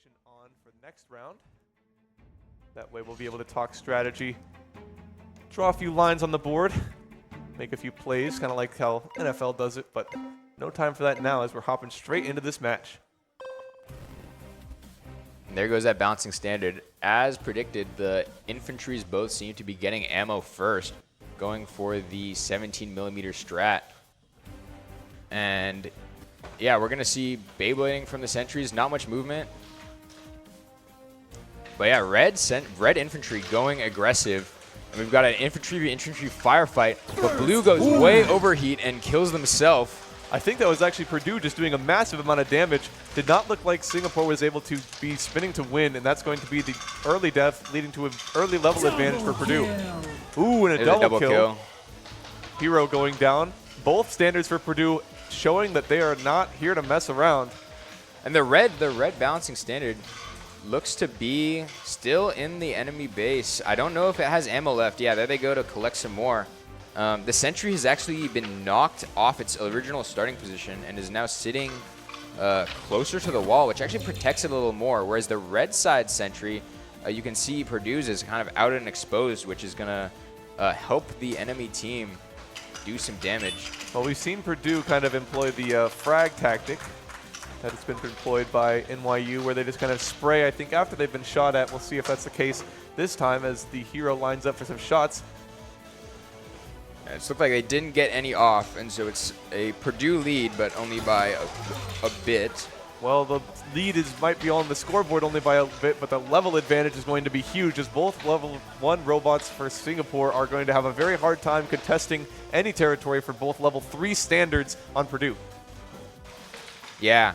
competition on for the next round. That way we'll be able to talk strategy, draw a few lines on the board, make a few plays, kind of like how NFL does it, but no time for that now as we're hopping straight into this match. And there goes that bouncing standard. As predicted, the infantries both seem to be getting ammo first, going for the 17mm strat. And yeah, we're going to see Beyblading from the sentries, not much movement. But yeah, red infantry going aggressive. And we've got an infantry firefight, but blue goes way overheat and kills themselves. I think that was actually Purdue just doing a massive amount of damage. Did not look like Singapore was able to be spinning to win, and that's going to be the early death, leading to an early level advantage for Purdue. Ooh, and a double kill. Hero going down. Both standards for Purdue showing that they are not here to mess around. And the red balancing standard looks to be still in the enemy base. I don't know if it has ammo left. Yeah, there they go to collect some more. The sentry has actually been knocked off its original starting position and is now sitting closer to the wall, which actually protects it a little more. Whereas the red side sentry, you can see Purdue's is kind of out and exposed, which is going to help the enemy team do some damage. Well, we've seen Purdue kind of employ the frag tactic that has been employed by NYU, where they just kind of spray, I think, after they've been shot at. We'll see if that's the case this time as the hero lines up for some shots. It looked like they didn't get any off, and so it's a Purdue lead, but only by a bit. Well, the lead might be on the scoreboard only by a bit, but the level advantage is going to be huge, as both level 1 robots for Singapore are going to have a very hard time contesting any territory for both level 3 standards on Purdue. Yeah.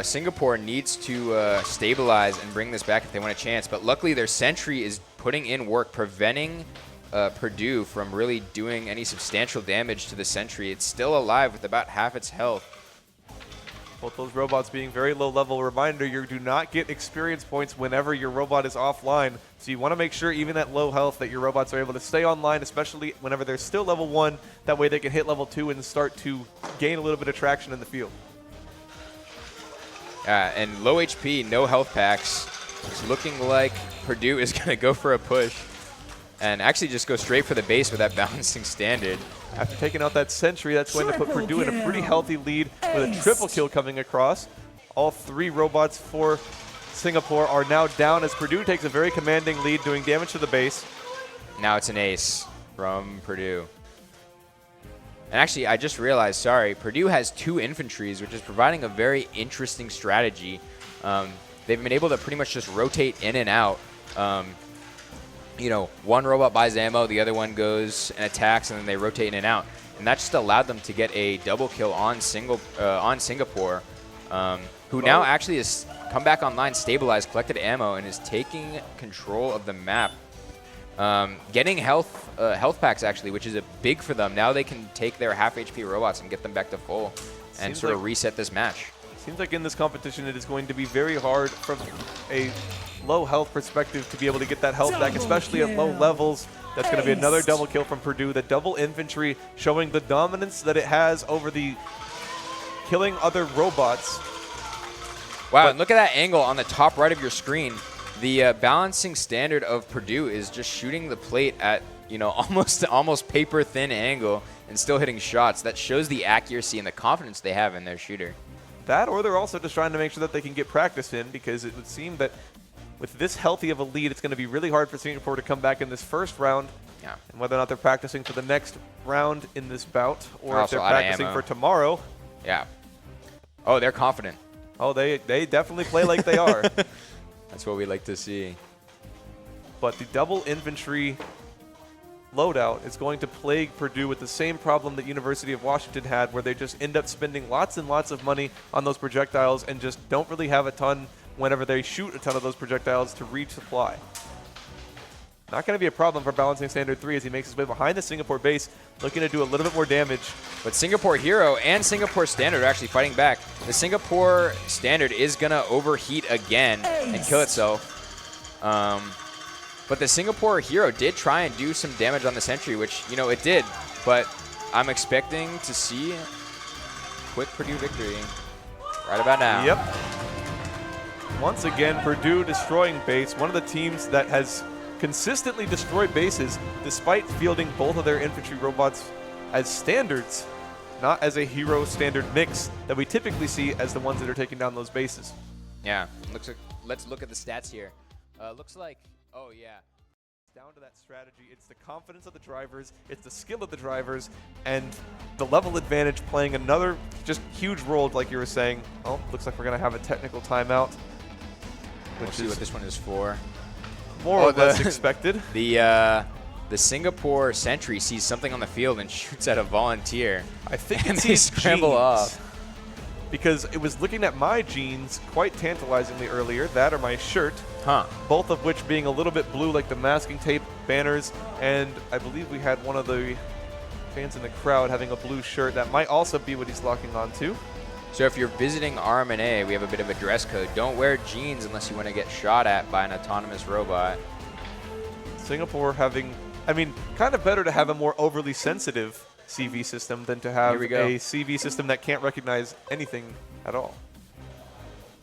Singapore needs to stabilize and bring this back if they want a chance, but luckily their sentry is putting in work, preventing Purdue from really doing any substantial damage to the sentry. It's still alive with about half its health. Both those robots being very low level. Reminder, you do not get experience points whenever your robot is offline. So you want to make sure, even at low health, that your robots are able to stay online, especially whenever they're still level 1. That way they can hit level 2 and start to gain a little bit of traction in the field. And low HP, no health packs. It's looking like Purdue is going to go for a push and actually just go straight for the base with that balancing standard. After taking out that sentry, that's going to put Purdue in a pretty healthy lead with a triple kill coming across. All 3 robots for Singapore are now down as Purdue takes a very commanding lead, doing damage to the base. Now it's an ace from Purdue. And actually, I just realized, sorry, Purdue has 2 infantries, which is providing a very interesting strategy. They've been able to pretty much just rotate in and out. You know, one robot buys ammo, the other one goes and attacks, and then they rotate in and out. And that just allowed them to get a double kill on Singapore, who now actually has come back online, stabilized, collected ammo, and is taking control of the map. Getting health packs, actually, which is big for them. Now they can take their half HP robots and get them back to full and sort of reset this match. Seems like in this competition it is going to be very hard from a low health perspective to be able to get that health back, especially at low levels. That's going to be another double kill from Purdue. The double infantry showing the dominance that it has over the killing other robots. Wow, and look at that angle on the top right of your screen. The balancing standard of Purdue is just shooting the plate at, you know, almost paper thin angle and still hitting shots. That shows the accuracy and the confidence they have in their shooter. That, or they're also just trying to make sure that they can get practice in, because it would seem that with this healthy of a lead, it's going to be really hard for Singapore to come back in this first round. Yeah. And whether or not they're practicing for the next round in this bout, or if they're practicing for tomorrow. Yeah. Oh, they're confident. Oh, they definitely play like they are. That's what we like to see. But the double infantry loadout is going to plague Purdue with the same problem that University of Washington had, where they just end up spending lots and lots of money on those projectiles and just don't really have a ton whenever they shoot a ton of those projectiles to resupply. Not going to be a problem for balancing standard 3 as he makes his way behind the Singapore base, looking to do a little bit more damage. But Singapore Hero and Singapore Standard are actually fighting back. The Singapore Standard is going to overheat again and kill itself. But the Singapore Hero did try and do some damage on the sentry, which, you know, it did. But I'm expecting to see quick Purdue victory right about now. Yep. Once again, Purdue destroying base, one of the teams that has consistently destroyed bases despite fielding both of their infantry robots as standards, not as a hero standard mix that we typically see as the ones that are taking down those bases. Yeah, looks like, let's look at the stats here. Looks like, oh yeah. Down to that strategy, it's the confidence of the drivers, it's the skill of the drivers, and the level advantage playing another just huge role, like you were saying. Oh, looks like we're going to have a technical timeout. Let's see what this one is for. More or less expected. The Singapore sentry sees something on the field and shoots at a volunteer. I think and it they sees scramble jeans, off. because it was looking at my jeans quite tantalizingly earlier, that or my shirt, both of which being a little bit blue like the masking tape banners, and I believe we had one of the fans in the crowd having a blue shirt. That might also be what he's locking on to. So if you're visiting RMNA, we have a bit of a dress code. Don't wear jeans unless you want to get shot at by an autonomous robot. Singapore having, I mean, kind of better to have a more overly sensitive CV system than to have a CV system that can't recognize anything at all.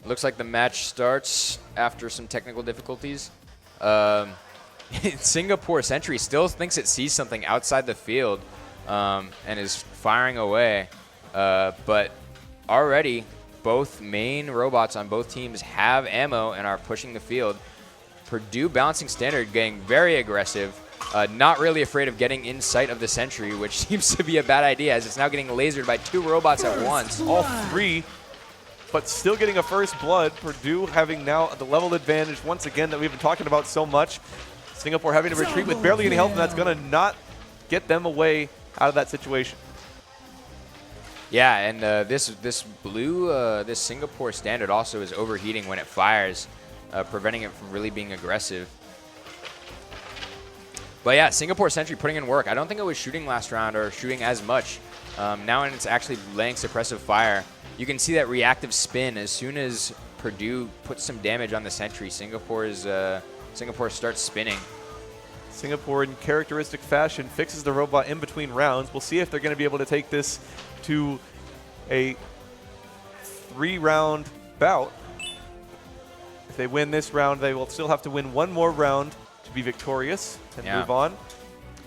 Looks like the match starts after some technical difficulties. Singapore Sentry still thinks it sees something outside the field and is firing away. But already, both main robots on both teams have ammo and are pushing the field. Purdue balancing standard getting very aggressive. Not really afraid of getting in sight of the sentry, which seems to be a bad idea as it's now getting lasered by 2 robots at once. All 3, but still getting a first blood. Purdue having now the level advantage once again that we've been talking about so much. Singapore having to retreat with barely any health, and that's going to not get them away out of that situation. Yeah, and this Singapore standard also is overheating when it fires, preventing it from really being aggressive. But yeah, Singapore Sentry putting in work. I don't think it was shooting last round or shooting as much. Now when it's actually laying suppressive fire, you can see that reactive spin as soon as Purdue puts some damage on the Sentry. Singapore starts spinning. Singapore, in characteristic fashion, fixes the robot in between rounds. We'll see if they're going to be able to take this to a 3-round bout. If they win this round, they will still have to win one more round to be victorious and move on.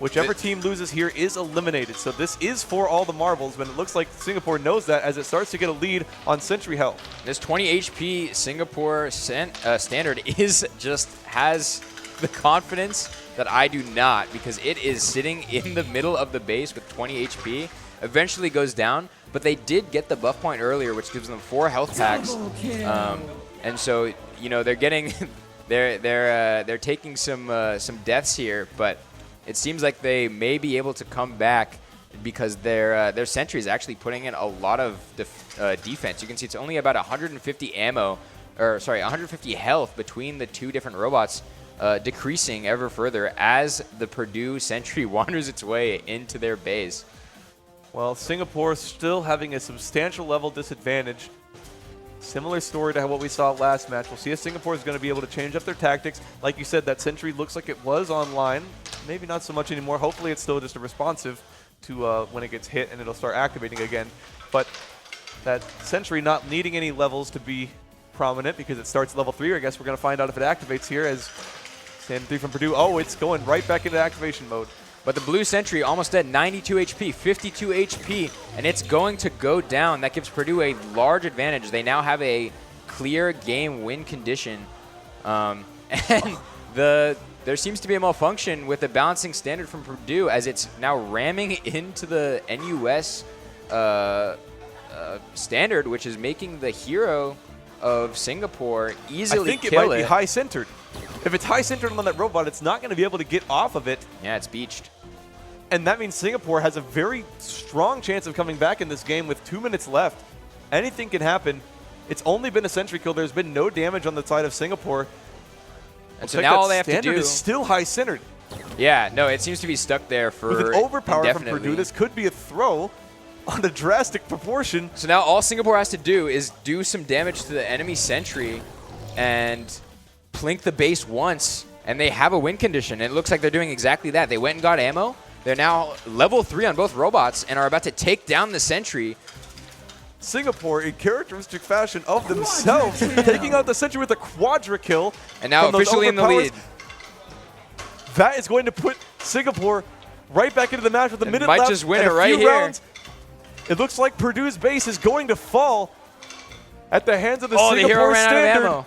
Whichever team loses here is eliminated. So this is for all the marbles, but it looks like Singapore knows that as it starts to get a lead on Sentry health. This 20 HP Singapore standard has the confidence that I do not, because it is sitting in the middle of the base with 20 HP. Eventually goes down, but they did get the buff point earlier, which gives them 4 health packs. And so, you know, they're getting, they're taking some deaths here, but it seems like they may be able to come back because their sentry is actually putting in a lot of defense. You can see it's only about 150 150 health between the 2 different robots, decreasing ever further as the Purdue sentry wanders its way into their base. Well, Singapore still having a substantial level disadvantage. Similar story to what we saw last match. We'll see if Singapore is going to be able to change up their tactics. Like you said, that sentry looks like it was online. Maybe not so much anymore. Hopefully it's still just a responsive to when it gets hit and it'll start activating again. But that sentry not needing any levels to be prominent because it starts level 3. I guess we're going to find out if it activates here as stand 3 from Purdue. Oh, it's going right back into activation mode. But the blue sentry almost at 92 HP, 52 HP, and it's going to go down. That gives Purdue a large advantage. They now have a clear game win condition. And there seems to be a malfunction with the balancing standard from Purdue as it's now ramming into the NUS standard, which is making the hero of Singapore easily I think it might be high-centered. If it's high-centered on that robot, it's not going to be able to get off of it. Yeah, it's beached. And that means Singapore has a very strong chance of coming back in this game with 2 minutes left. Anything can happen. It's only been a sentry kill. There's been no damage on the side of Singapore. And so now all they have to do is still high-centered. Yeah, no, it seems to be stuck there for with an overpower from Purdue, this could be a throw on a drastic proportion. So now all Singapore has to do is do some damage to the enemy sentry and plink the base once, and they have a win condition. And it looks like they're doing exactly that. They went and got ammo. They're now level 3 on both robots and are about to take down the sentry. Singapore, in characteristic fashion of themselves, taking out the Sentry with a quadra kill. And now from those officially in the overpowers. lead. That is going to put Singapore right back into the match with a minute might left. just win and it a right few here. rounds. It looks like Purdue's base is going to fall at the hands of the Oh, the Singapore hero ran out of Standard. ammo.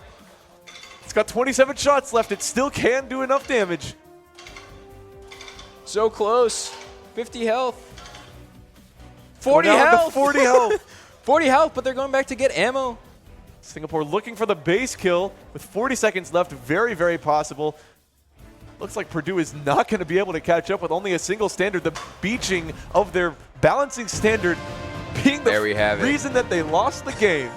It's got 27 shots left. It still can do enough damage. So close. 50 health. We're 40 down to health. 40 health. 40 health, but they're going back to get ammo. Singapore looking for the base kill with 40 seconds left. Very, very possible. Looks like Purdue is not going to be able to catch up with only a single standard. The beaching of their balancing standard being the There we have it. reason that they lost the game.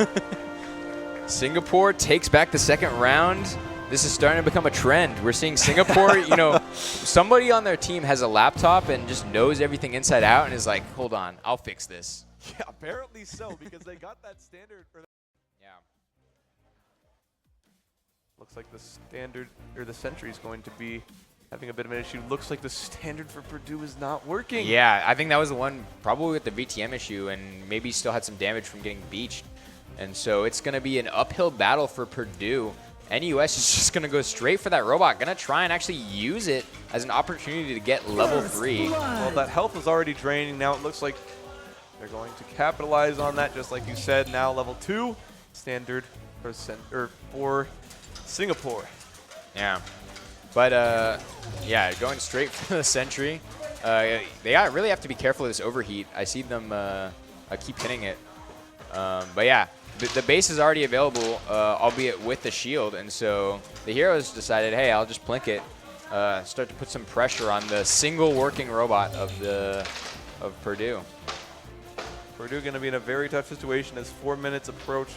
Singapore takes back the second round. This is starting to become a trend. We're seeing Singapore, you know, somebody on their team has a laptop and just knows everything inside out and is like, hold on, I'll fix this. Yeah, apparently so, because they got that standard. Yeah. Looks like the standard, or the Sentry is going to be having a bit of an issue. Looks like the standard for Purdue is not working. Yeah, I think that was the one probably with the VTM issue and maybe still had some damage from getting beached. And so it's going to be an uphill battle for Purdue. NUS is just going to go straight for that robot. Going to try and actually use it as an opportunity to get level 3. Well, that health was already draining. Now it looks like they're going to capitalize on that, just like you said. Now level 2 standard for Singapore. Yeah. But, yeah, going straight for the Sentry. They really have to be careful of this overheat. I see them keep hitting it. But, yeah. The base is already available, albeit with the shield, and so the heroes decided, hey, I'll just blink it, start to put some pressure on the single working robot of Purdue. Purdue going to be in a very tough situation as 4 minutes approach.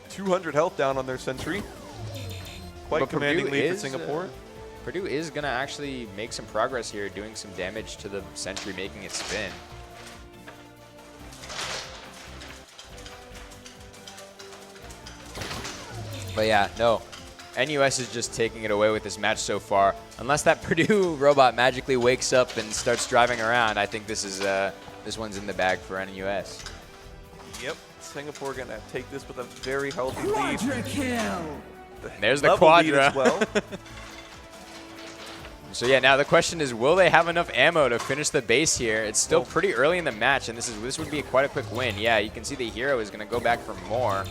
200 health down on their Sentry. Quite But commanding Purdue lead for is, Singapore. Purdue is going to actually make some progress here, doing some damage to the Sentry, making it spin. But yeah, no. NUS is just taking it away with this match so far. Unless that Purdue robot magically wakes up and starts driving around, I think this is this one's in the bag for NUS. Yep, Singapore going to take this with a very healthy lead. There's the Level lead quadra. as well. So yeah, now the question is, will they have enough ammo to finish the base here? It's still pretty early in the match, and this would be quite a quick win. Yeah, you can see the hero is going to go back for more.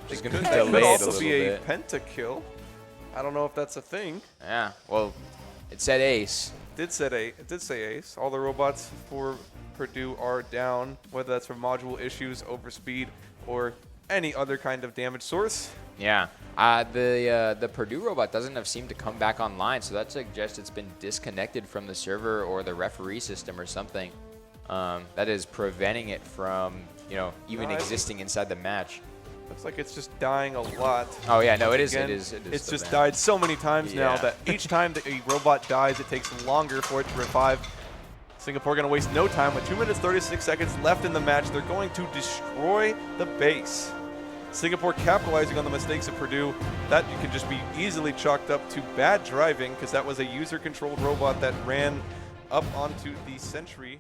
She's going to That delay could it a also little be a bit. pentakill. I don't know if that's a thing. Yeah, well, it said ace. It did say ace. All the robots for Purdue are down, whether that's from module issues, overspeed, or any other kind of damage source. Yeah, the Purdue robot doesn't have seemed to come back online, so that suggests it's been disconnected from the server or the referee system or something. That is preventing it from, you know, even existing inside the match. Looks like it's just dying a lot. Oh yeah, no, it is. Again, It is. It's still just banned. died so many times now Yeah. that each time that a robot dies, it takes longer for it to revive. Singapore going to waste no time with 2 minutes 36 seconds left in the match. They're going to destroy the base. Singapore capitalizing on the mistakes of Purdue. That can just be easily chalked up to bad driving, because that was a user-controlled robot that ran up onto the Sentry.